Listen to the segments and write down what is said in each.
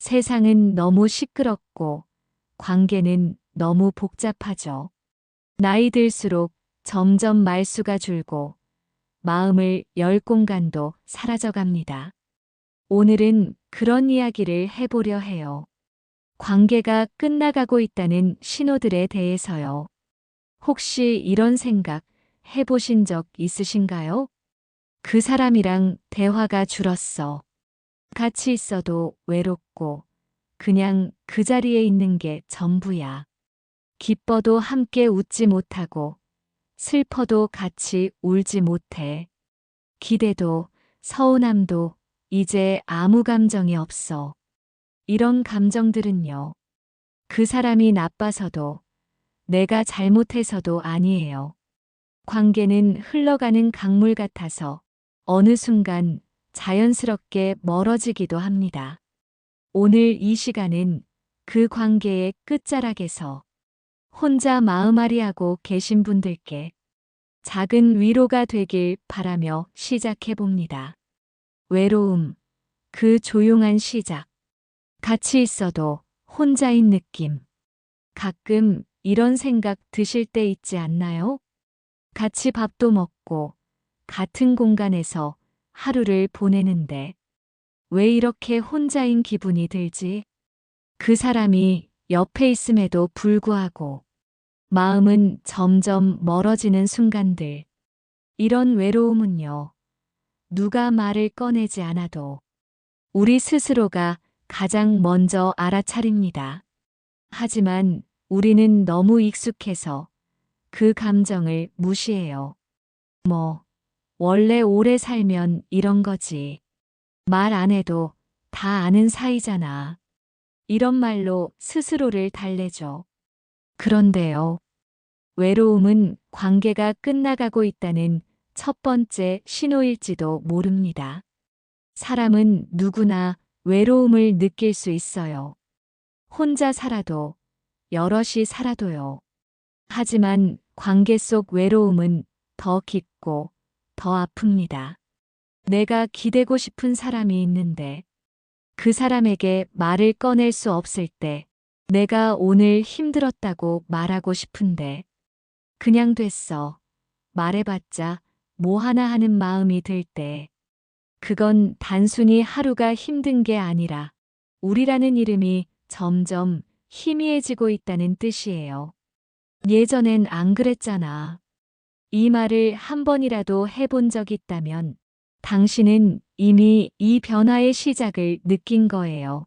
세상은 너무 시끄럽고 관계는 너무 복잡하죠. 나이 들수록 점점 말수가 줄고 마음을 열 공간도 사라져갑니다. 오늘은 그런 이야기를 해보려 해요. 관계가 끝나가고 있다는 신호들에 대해서요. 혹시 이런 생각 해보신 적 있으신가요? 그 사람이랑 대화가 줄었어. 같이 있어도 외롭고 그냥 그 자리에 있는 게 전부야. 기뻐도 함께 웃지 못하고 슬퍼도 같이 울지 못해. 기대도 서운함도 이제 아무 감정이 없어. 이런 감정들은요. 그 사람이 나빠서도 내가 잘못해서도 아니에요. 관계는 흘러가는 강물 같아서 어느 순간 자연스럽게 멀어지기도 합니다. 오늘 이 시간은 그 관계의 끝자락에서 혼자 마음앓이하고 계신 분들께 작은 위로가 되길 바라며 시작해 봅니다. 외로움, 그 조용한 시작. 같이 있어도 혼자인 느낌. 가끔 이런 생각 드실 때 있지 않나요? 같이 밥도 먹고 같은 공간에서 하루를 보내는데 왜 이렇게 혼자인 기분이 들지? 그 사람이 옆에 있음에도 불구하고 마음은 점점 멀어지는 순간들. 이런 외로움은요, 누가 말을 꺼내지 않아도 우리 스스로가 가장 먼저 알아차립니다. 하지만 우리는 너무 익숙해서 그 감정을 무시해요. 원래 오래 살면 이런 거지. 말 안 해도 다 아는 사이잖아. 이런 말로 스스로를 달래죠. 그런데요, 외로움은 관계가 끝나가고 있다는 첫 번째 신호일지도 모릅니다. 사람은 누구나 외로움을 느낄 수 있어요. 혼자 살아도, 여럿이 살아도요. 하지만 관계 속 외로움은 더 깊고 더 아픕니다. 내가 기대고 싶은 사람이 있는데 그 사람에게 말을 꺼낼 수 없을 때, 내가 오늘 힘들었다고 말하고 싶은데 그냥 됐어. 말해봤자 뭐 하나 하는 마음이 들 때, 그건 단순히 하루가 힘든 게 아니라 우리라는 이름이 점점 희미해지고 있다는 뜻이에요. 예전엔 안 그랬잖아. 이 말을 한 번이라도 해본 적 있다면 당신은 이미 이 변화의 시작을 느낀 거예요.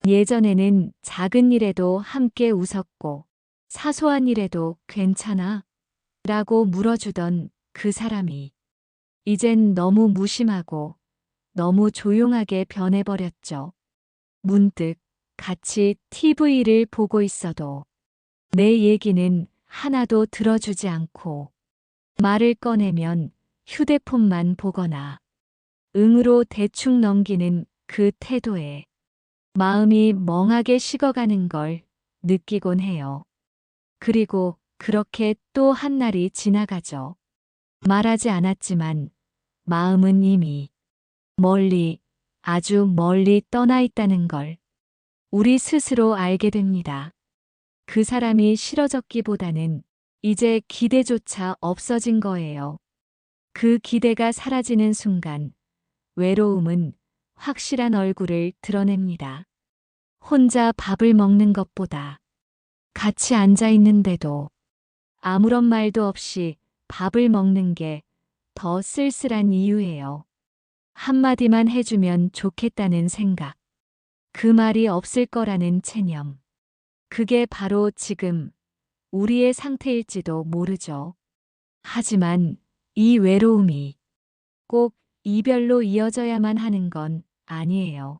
예전에는 작은 일에도 함께 웃었고 사소한 일에도 괜찮아? 라고 물어주던 그 사람이 이젠 너무 무심하고 너무 조용하게 변해버렸죠. 문득 같이 TV를 보고 있어도 내 얘기는 하나도 들어주지 않고 말을 꺼내면 휴대폰만 보거나 응으로 대충 넘기는 그 태도에 마음이 멍하게 식어가는 걸 느끼곤 해요. 그리고 그렇게 또 한 날이 지나가죠. 말하지 않았지만 마음은 이미 멀리, 아주 멀리 떠나 있다는 걸 우리 스스로 알게 됩니다. 그 사람이 싫어졌기보다는 이제 기대조차 없어진 거예요. 그 기대가 사라지는 순간 외로움은 확실한 얼굴을 드러냅니다. 혼자 밥을 먹는 것보다 같이 앉아 있는데도 아무런 말도 없이 밥을 먹는 게 더 쓸쓸한 이유예요. 한마디만 해주면 좋겠다는 생각. 그 말이 없을 거라는 체념. 그게 바로 지금 우리의 상태일지도 모르죠. 하지만 이 외로움이 꼭 이별로 이어져야만 하는 건 아니에요.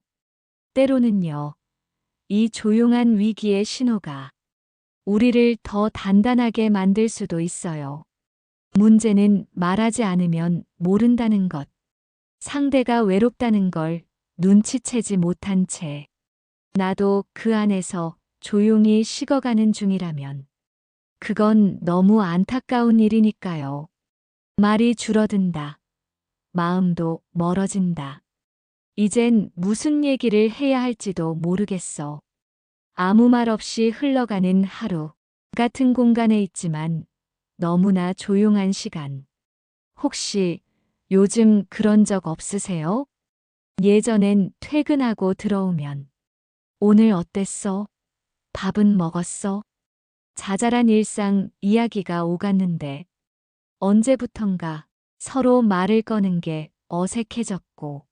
때로는요, 이 조용한 위기의 신호가 우리를 더 단단하게 만들 수도 있어요. 문제는 말하지 않으면 모른다는 것. 상대가 외롭다는 걸 눈치채지 못한 채 나도 그 안에서 조용히 식어가는 중이라면 그건 너무 안타까운 일이니까요. 말이 줄어든다. 마음도 멀어진다. 이젠 무슨 얘기를 해야 할지도 모르겠어. 아무 말 없이 흘러가는 하루. 같은 공간에 있지만 너무나 조용한 시간. 혹시 요즘 그런 적 없으세요? 예전엔 퇴근하고 들어오면 오늘 어땠어? 밥은 먹었어? 자잘한 일상 이야기가 오갔는데 언제부턴가 서로 말을 꺼는 게 어색해졌고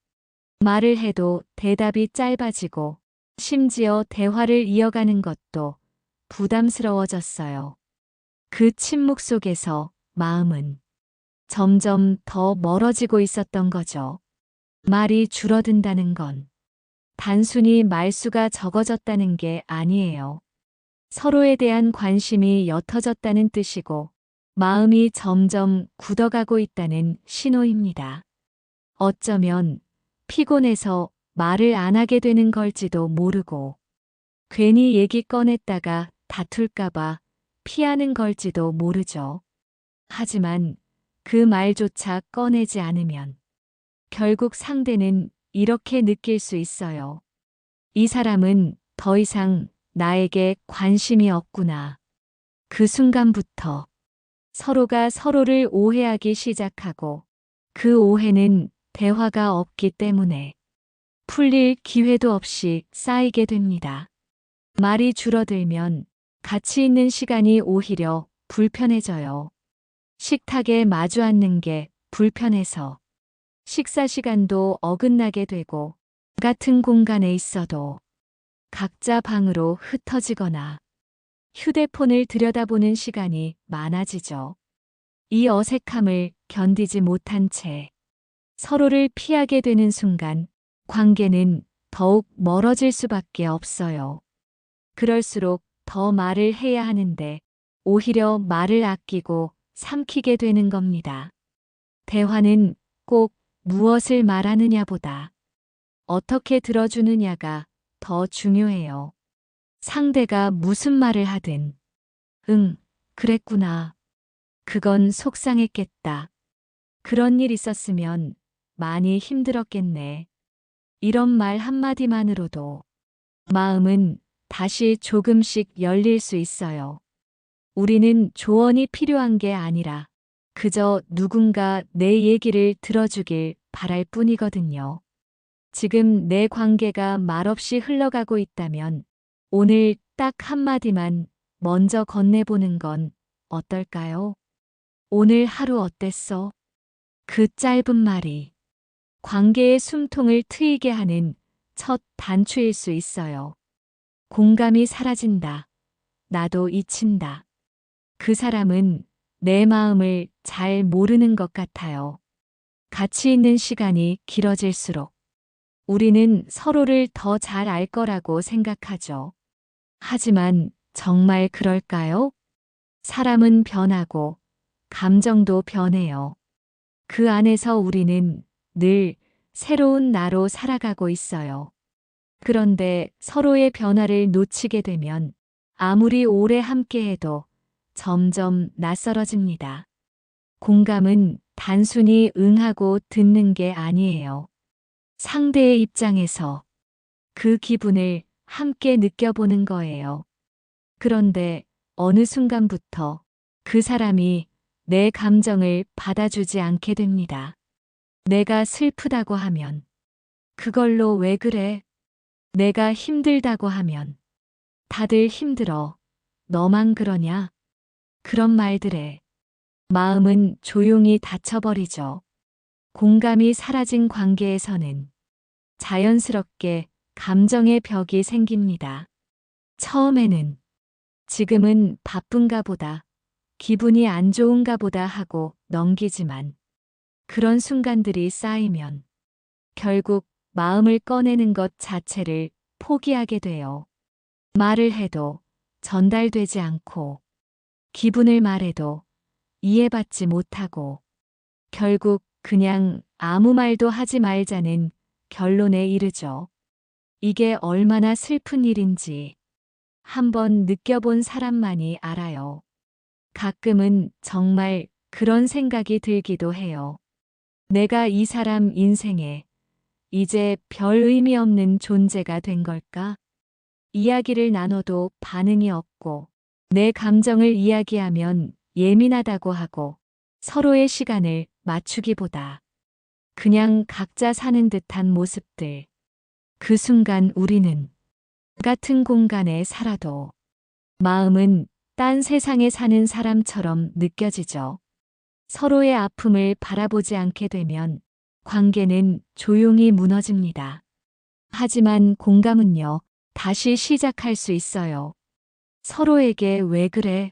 말을 해도 대답이 짧아지고 심지어 대화를 이어가는 것도 부담스러워졌어요. 그 침묵 속에서 마음은 점점 더 멀어지고 있었던 거죠. 말이 줄어든다는 건 단순히 말수가 적어졌다는 게 아니에요. 서로에 대한 관심이 옅어졌다는 뜻이고 마음이 점점 굳어가고 있다는 신호입니다. 어쩌면 피곤해서 말을 안 하게 되는 걸지도 모르고 괜히 얘기 꺼냈다가 다툴까봐 피하는 걸지도 모르죠. 하지만 그 말조차 꺼내지 않으면 결국 상대는 이렇게 느낄 수 있어요. 이 사람은 더 이상 나에게 관심이 없구나. 그 순간부터 서로가 서로를 오해하기 시작하고 그 오해는 대화가 없기 때문에 풀릴 기회도 없이 쌓이게 됩니다. 말이 줄어들면 같이 있는 시간이 오히려 불편해져요. 식탁에 마주 앉는 게 불편해서 식사 시간도 어긋나게 되고 같은 공간에 있어도 각자 방으로 흩어지거나 휴대폰을 들여다보는 시간이 많아지죠. 이 어색함을 견디지 못한 채 서로를 피하게 되는 순간 관계는 더욱 멀어질 수밖에 없어요. 그럴수록 더 말을 해야 하는데 오히려 말을 아끼고 삼키게 되는 겁니다. 대화는 꼭 무엇을 말하느냐보다 어떻게 들어주느냐가 더 중요해요. 상대가 무슨 말을 하든, 응, 그랬구나. 그건 속상했겠다. 그런 일 있었으면 많이 힘들었겠네. 이런 말 한마디만으로도 마음은 다시 조금씩 열릴 수 있어요. 우리는 조언이 필요한 게 아니라 그저 누군가 내 얘기를 들어주길 바랄 뿐이거든요. 지금 내 관계가 말없이 흘러가고 있다면 오늘 딱 한마디만 먼저 건네보는 건 어떨까요? 오늘 하루 어땠어? 그 짧은 말이 관계의 숨통을 트이게 하는 첫 단추일 수 있어요. 공감이 사라진다. 나도 잊힌다. 그 사람은 내 마음을 잘 모르는 것 같아요. 같이 있는 시간이 길어질수록 우리는 서로를 더 잘 알 거라고 생각하죠. 하지만 정말 그럴까요? 사람은 변하고 감정도 변해요. 그 안에서 우리는 늘 새로운 나로 살아가고 있어요. 그런데 서로의 변화를 놓치게 되면 아무리 오래 함께해도 점점 낯설어집니다. 공감은 단순히 응하고 듣는 게 아니에요. 상대의 입장에서 그 기분을 함께 느껴보는 거예요. 그런데 어느 순간부터 그 사람이 내 감정을 받아주지 않게 됩니다. 내가 슬프다고 하면 그걸로 왜 그래? 내가 힘들다고 하면 다들 힘들어. 너만 그러냐? 그런 말들에 마음은 조용히 닫혀버리죠. 공감이 사라진 관계에서는 자연스럽게 감정의 벽이 생깁니다. 처음에는 지금은 바쁜가 보다, 기분이 안 좋은가 보다 하고 넘기지만 그런 순간들이 쌓이면 결국 마음을 꺼내는 것 자체를 포기하게 돼요. 말을 해도 전달되지 않고 기분을 말해도 이해받지 못하고 결국 그냥 아무 말도 하지 말자는 결론에 이르죠. 이게 얼마나 슬픈 일인지 한번 느껴본 사람만이 알아요. 가끔은 정말 그런 생각이 들기도 해요. 내가 이 사람 인생에 이제 별 의미 없는 존재가 된 걸까? 이야기를 나눠도 반응이 없고, 내 감정을 이야기하면 예민하다고 하고, 서로의 시간을 맞추기보다 그냥 각자 사는 듯한 모습들. 그 순간 우리는 같은 공간에 살아도 마음은 딴 세상에 사는 사람처럼 느껴지죠. 서로의 아픔을 바라보지 않게 되면 관계는 조용히 무너집니다. 하지만 공감은요, 다시 시작할 수 있어요. 서로에게 왜 그래?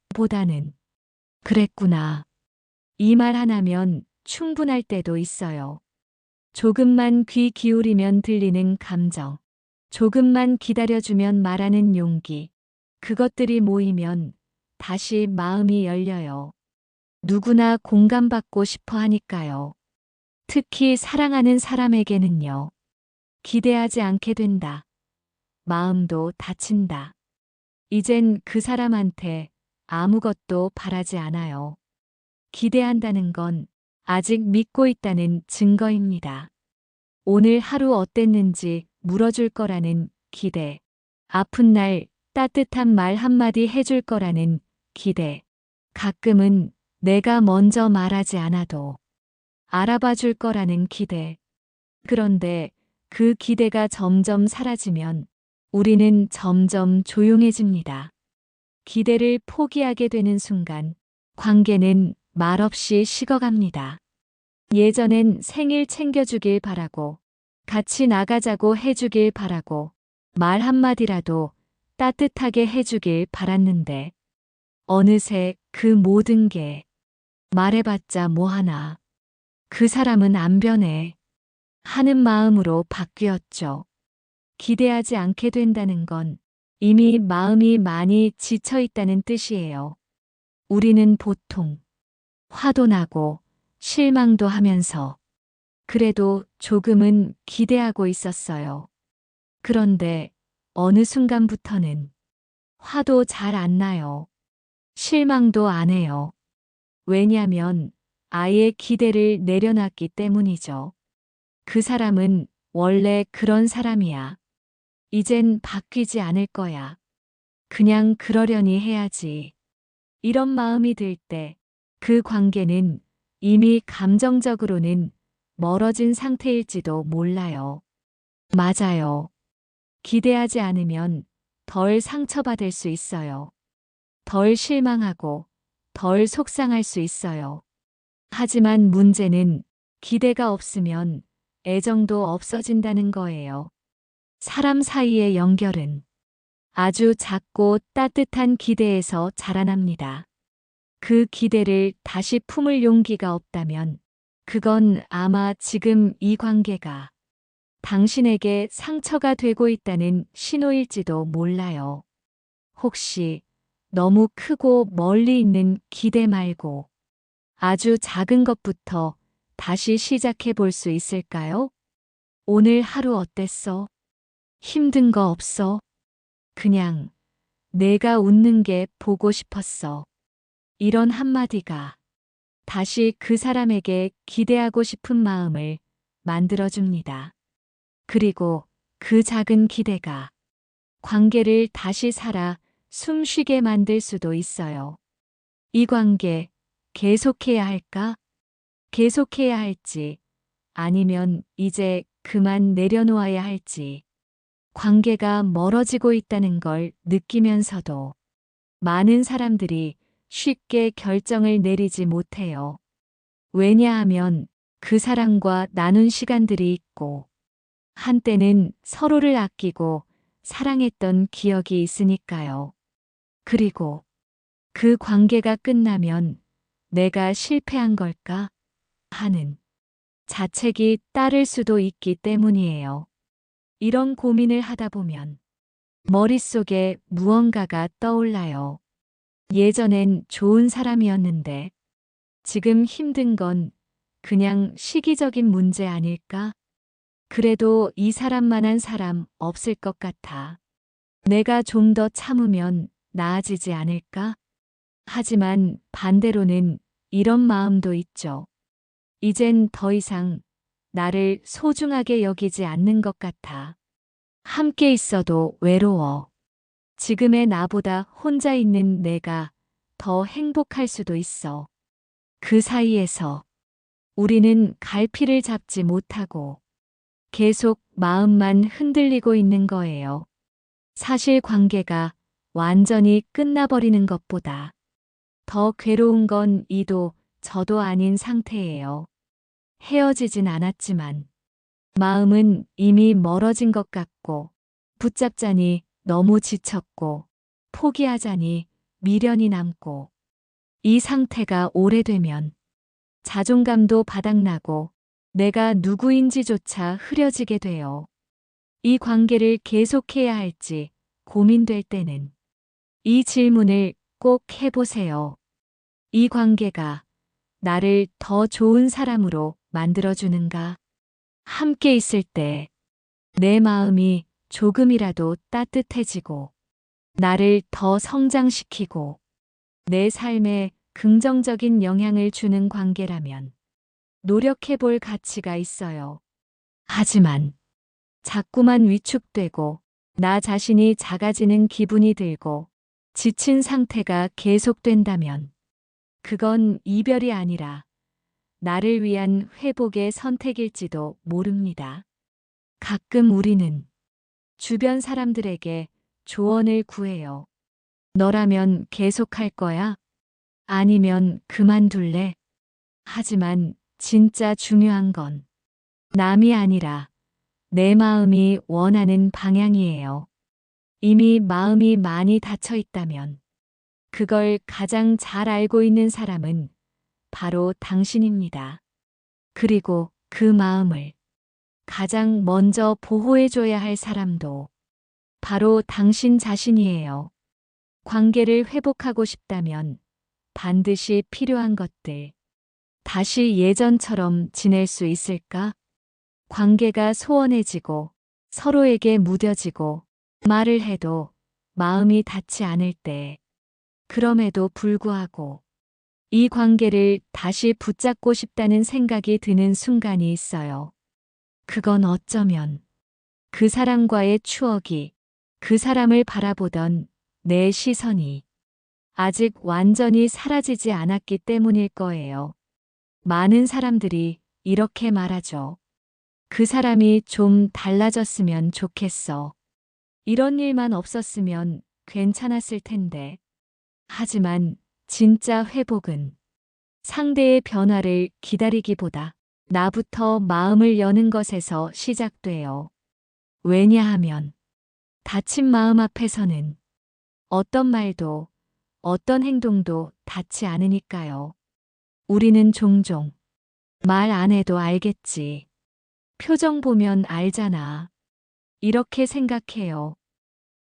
보다는 그랬구나. 이 말 하나면 충분할 때도 있어요. 조금만 귀 기울이면 들리는 감정, 조금만 기다려주면 말하는 용기, 그것들이 모이면 다시 마음이 열려요. 누구나 공감받고 싶어 하니까요. 특히 사랑하는 사람에게는요. 기대하지 않게 된다. 마음도 다친다. 이젠 그 사람한테 아무것도 바라지 않아요. 기대한다는 건 아직 믿고 있다는 증거입니다. 오늘 하루 어땠는지 물어줄 거라는 기대. 아픈 날 따뜻한 말 한마디 해줄 거라는 기대. 가끔은 내가 먼저 말하지 않아도 알아봐 줄 거라는 기대. 그런데 그 기대가 점점 사라지면 우리는 점점 조용해집니다. 기대를 포기하게 되는 순간 관계는 말없이 식어갑니다. 예전엔 생일 챙겨주길 바라고 같이 나가자고 해주길 바라고 말 한마디라도 따뜻하게 해주길 바랐는데 어느새 그 모든 게 말해봤자 뭐하나. 그 사람은 안 변해 하는 마음으로 바뀌었죠. 기대하지 않게 된다는 건 이미 마음이 많이 지쳐 있다는 뜻이에요. 우리는 보통 화도 나고 실망도 하면서 그래도 조금은 기대하고 있었어요. 그런데 어느 순간부터는 화도 잘 안 나요. 실망도 안 해요. 왜냐면 아예 기대를 내려놨기 때문이죠. 그 사람은 원래 그런 사람이야. 이젠 바뀌지 않을 거야. 그냥 그러려니 해야지. 이런 마음이 들 때 그 관계는 이미 감정적으로는 멀어진 상태일지도 몰라요. 맞아요. 기대하지 않으면 덜 상처받을 수 있어요. 덜 실망하고 덜 속상할 수 있어요. 하지만 문제는 기대가 없으면 애정도 없어진다는 거예요. 사람 사이의 연결은 아주 작고 따뜻한 기대에서 자라납니다. 그 기대를 다시 품을 용기가 없다면 그건 아마 지금 이 관계가 당신에게 상처가 되고 있다는 신호일지도 몰라요. 혹시 너무 크고 멀리 있는 기대 말고 아주 작은 것부터 다시 시작해 볼 수 있을까요? 오늘 하루 어땠어? 힘든 거 없어? 그냥 내가 웃는 게 보고 싶었어. 이런 한마디가 다시 그 사람에게 기대하고 싶은 마음을 만들어줍니다. 그리고 그 작은 기대가 관계를 다시 살아 숨 쉬게 만들 수도 있어요. 이 관계 계속해야 할까? 계속해야 할지 아니면 이제 그만 내려놓아야 할지 관계가 멀어지고 있다는 걸 느끼면서도 많은 사람들이 쉽게 결정을 내리지 못해요. 왜냐하면 그 사람과 나눈 시간들이 있고 한때는 서로를 아끼고 사랑했던 기억이 있으니까요. 그리고 그 관계가 끝나면 내가 실패한 걸까? 하는 자책이 따를 수도 있기 때문이에요. 이런 고민을 하다 보면 머릿속에 무언가가 떠올라요. 예전엔 좋은 사람이었는데 지금 힘든 건 그냥 시기적인 문제 아닐까? 그래도 이 사람만한 사람 없을 것 같아. 내가 좀 더 참으면 나아지지 않을까? 하지만 반대로는 이런 마음도 있죠. 이젠 더 이상 나를 소중하게 여기지 않는 것 같아. 함께 있어도 외로워. 지금의 나보다 혼자 있는 내가 더 행복할 수도 있어. 그 사이에서 우리는 갈피를 잡지 못하고 계속 마음만 흔들리고 있는 거예요. 사실 관계가 완전히 끝나버리는 것보다 더 괴로운 건 이도 저도 아닌 상태예요. 헤어지진 않았지만 마음은 이미 멀어진 것 같고 붙잡자니 너무 지쳤고 포기하자니 미련이 남고 이 상태가 오래되면 자존감도 바닥나고 내가 누구인지조차 흐려지게 돼요. 이 관계를 계속해야 할지 고민될 때는 이 질문을 꼭 해보세요. 이 관계가 나를 더 좋은 사람으로 만들어주는가? 함께 있을 때 내 마음이 조금이라도 따뜻해지고 나를 더 성장시키고 내 삶에 긍정적인 영향을 주는 관계라면 노력해 볼 가치가 있어요. 하지만 자꾸만 위축되고 나 자신이 작아지는 기분이 들고 지친 상태가 계속된다면 그건 이별이 아니라 나를 위한 회복의 선택일지도 모릅니다. 가끔 우리는 주변 사람들에게 조언을 구해요. 너라면 계속할 거야? 아니면 그만둘래? 하지만 진짜 중요한 건 남이 아니라 내 마음이 원하는 방향이에요. 이미 마음이 많이 닫혀 있다면 그걸 가장 잘 알고 있는 사람은 바로 당신입니다. 그리고 그 마음을 가장 먼저 보호해줘야 할 사람도 바로 당신 자신이에요. 관계를 회복하고 싶다면 반드시 필요한 것들. 다시 예전처럼 지낼 수 있을까? 관계가 소원해지고 서로에게 무뎌지고 말을 해도 마음이 닿지 않을 때. 그럼에도 불구하고 이 관계를 다시 붙잡고 싶다는 생각이 드는 순간이 있어요. 그건 어쩌면 그 사람과의 추억이, 그 사람을 바라보던 내 시선이 아직 완전히 사라지지 않았기 때문일 거예요. 많은 사람들이 이렇게 말하죠. 그 사람이 좀 달라졌으면 좋겠어. 이런 일만 없었으면 괜찮았을 텐데. 하지만 진짜 회복은 상대의 변화를 기다리기보다 나부터 마음을 여는 것에서 시작돼요. 왜냐하면 다친 마음 앞에서는 어떤 말도 어떤 행동도 닿지 않으니까요. 우리는 종종 말 안 해도 알겠지. 표정 보면 알잖아. 이렇게 생각해요.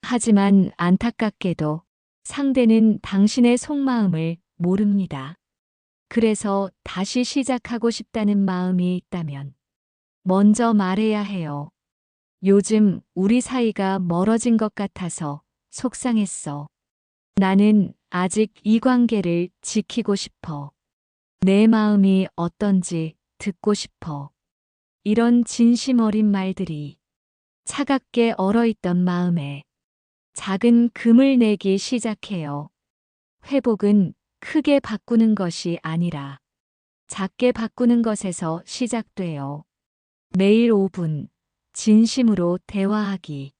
하지만 안타깝게도 상대는 당신의 속마음을 모릅니다. 그래서 다시 시작하고 싶다는 마음이 있다면 먼저 말해야 해요. 요즘 우리 사이가 멀어진 것 같아서 속상했어. 나는 아직 이 관계를 지키고 싶어. 내 마음이 어떤지 듣고 싶어. 이런 진심 어린 말들이 차갑게 얼어있던 마음에 작은 금을 내기 시작해요. 회복은 크게 바꾸는 것이 아니라 작게 바꾸는 것에서 시작돼요. 매일 5분 진심으로 대화하기.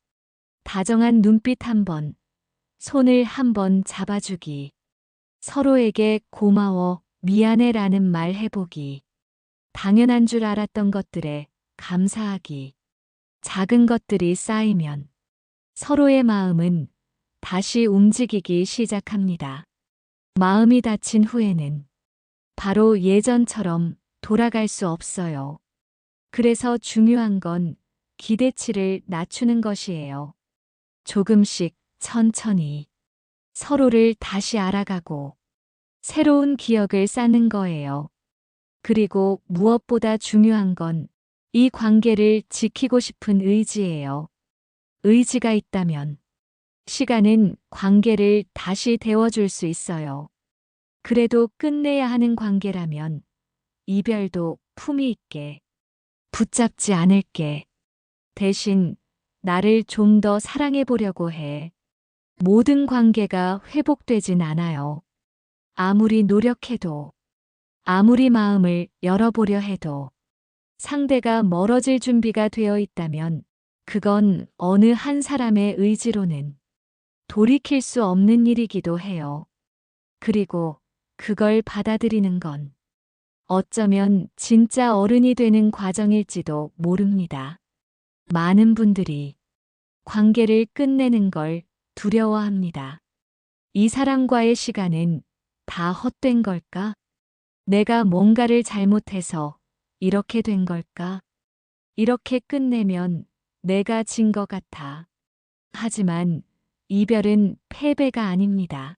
다정한 눈빛 한 번, 손을 한 번 잡아주기. 서로에게 고마워, 미안해라는 말 해보기. 당연한 줄 알았던 것들에 감사하기. 작은 것들이 쌓이면 서로의 마음은 다시 움직이기 시작합니다. 마음이 닫힌 후에는 바로 예전처럼 돌아갈 수 없어요. 그래서 중요한 건 기대치를 낮추는 것이에요. 조금씩 천천히 서로를 다시 알아가고 새로운 기억을 쌓는 거예요. 그리고 무엇보다 중요한 건 이 관계를 지키고 싶은 의지예요. 의지가 있다면 시간은 관계를 다시 데워줄 수 있어요. 그래도 끝내야 하는 관계라면 이별도 품위 있게 붙잡지 않을게. 대신 나를 좀 더 사랑해 보려고 해. 모든 관계가 회복되진 않아요. 아무리 노력해도, 아무리 마음을 열어보려 해도 상대가 멀어질 준비가 되어 있다면 그건 어느 한 사람의 의지로는 돌이킬 수 없는 일이기도 해요. 그리고 그걸 받아들이는 건 어쩌면 진짜 어른이 되는 과정일지도 모릅니다. 많은 분들이 관계를 끝내는 걸 두려워합니다. 이 사람과의 시간은 다 헛된 걸까? 내가 뭔가를 잘못해서 이렇게 된 걸까? 이렇게 끝내면 내가 진 것 같아. 하지만 이별은 패배가 아닙니다.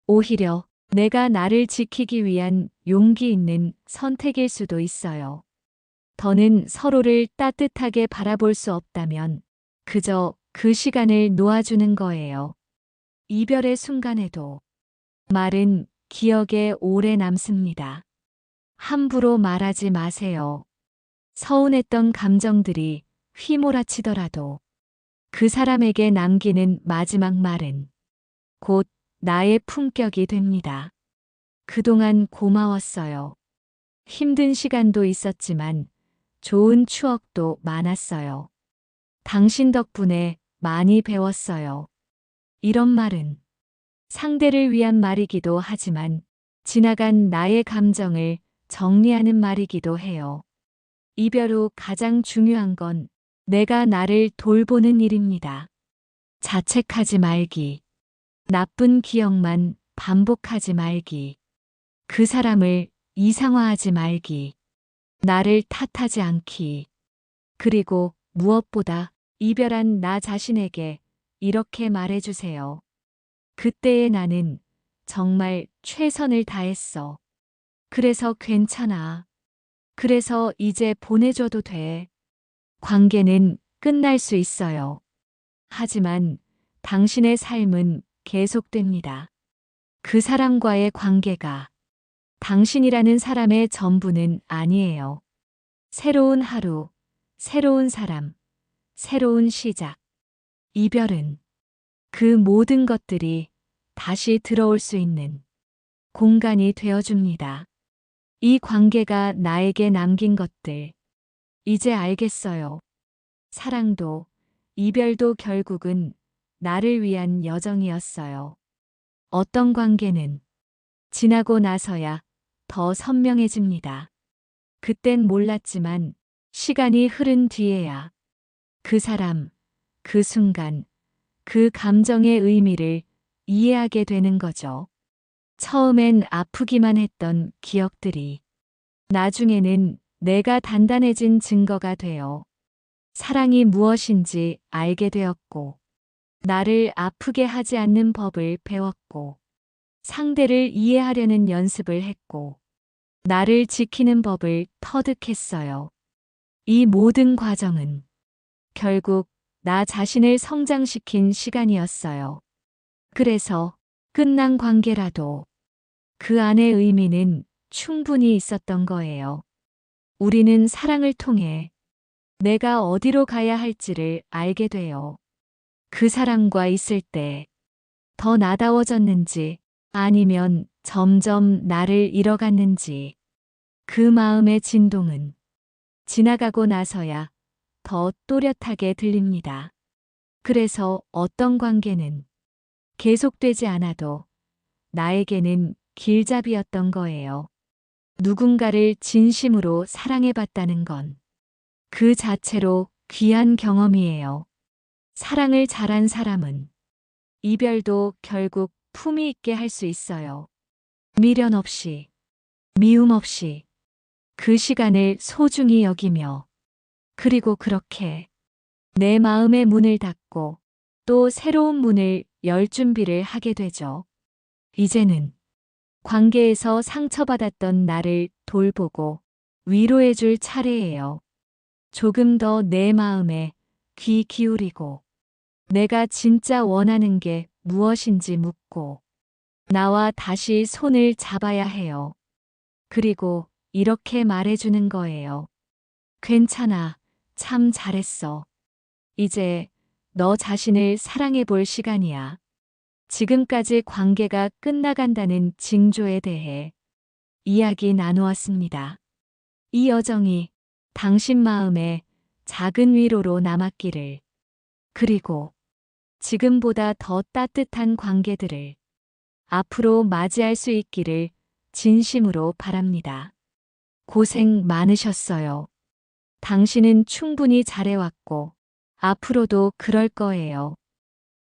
오히려 내가 나를 지키기 위한 용기 있는 선택일 수도 있어요. 더는 서로를 따뜻하게 바라볼 수 없다면 그저 그 시간을 놓아주는 거예요. 이별의 순간에도 말은 기억에 오래 남습니다. 함부로 말하지 마세요. 서운했던 감정들이 휘몰아치더라도 그 사람에게 남기는 마지막 말은 곧 나의 품격이 됩니다. 그동안 고마웠어요. 힘든 시간도 있었지만 좋은 추억도 많았어요. 당신 덕분에 많이 배웠어요. 이런 말은 상대를 위한 말이기도 하지만 지나간 나의 감정을 정리하는 말이기도 해요. 이별 후 가장 중요한 건 내가 나를 돌보는 일입니다. 자책하지 말기. 나쁜 기억만 반복하지 말기. 그 사람을 이상화하지 말기. 나를 탓하지 않기. 그리고 무엇보다 이별한 나 자신에게 이렇게 말해주세요. 그때의 나는 정말 최선을 다했어. 그래서 괜찮아. 그래서 이제 보내줘도 돼. 관계는 끝날 수 있어요. 하지만 당신의 삶은 계속됩니다. 그 사람과의 관계가 당신이라는 사람의 전부는 아니에요. 새로운 하루, 새로운 사람, 새로운 시작. 이별은 그 모든 것들이 다시 들어올 수 있는 공간이 되어줍니다. 이 관계가 나에게 남긴 것들, 이제 알겠어요. 사랑도, 이별도 결국은 나를 위한 여정이었어요. 어떤 관계는 지나고 나서야 더 선명해집니다. 그땐 몰랐지만 시간이 흐른 뒤에야 그 사람, 그 순간, 그 감정의 의미를 이해하게 되는 거죠. 처음엔 아프기만 했던 기억들이 나중에는 내가 단단해진 증거가 되어 사랑이 무엇인지 알게 되었고, 나를 아프게 하지 않는 법을 배웠고, 상대를 이해하려는 연습을 했고, 나를 지키는 법을 터득했어요. 이 모든 과정은 결국 나 자신을 성장시킨 시간이었어요. 그래서 끝난 관계라도 그 안의 의미는 충분히 있었던 거예요. 우리는 사랑을 통해 내가 어디로 가야 할지를 알게 돼요. 그 사람과 있을 때 더 나다워졌는지 아니면 점점 나를 잃어갔는지 그 마음의 진동은 지나가고 나서야 더 또렷하게 들립니다. 그래서 어떤 관계는 계속되지 않아도 나에게는 길잡이였던 거예요. 누군가를 진심으로 사랑해봤다는 건 그 자체로 귀한 경험이에요. 사랑을 잘한 사람은 이별도 결국 품위 있게 할 수 있어요. 미련 없이, 미움 없이 그 시간을 소중히 여기며 그리고 그렇게 내 마음의 문을 닫고 또 새로운 문을 열 준비를 하게 되죠. 이제는 관계에서 상처받았던 나를 돌보고 위로해줄 차례예요. 조금 더 내 마음에 귀 기울이고 내가 진짜 원하는 게 무엇인지 묻고 나와 다시 손을 잡아야 해요. 그리고 이렇게 말해주는 거예요. 괜찮아. 참 잘했어. 이제 너 자신을 사랑해 볼 시간이야. 지금까지 관계가 끝나간다는 징조에 대해 이야기 나누었습니다. 이 여정이 당신 마음에 작은 위로로 남았기를, 그리고 지금보다 더 따뜻한 관계들을 앞으로 맞이할 수 있기를 진심으로 바랍니다. 고생 많으셨어요. 당신은 충분히 잘해왔고, 앞으로도 그럴 거예요.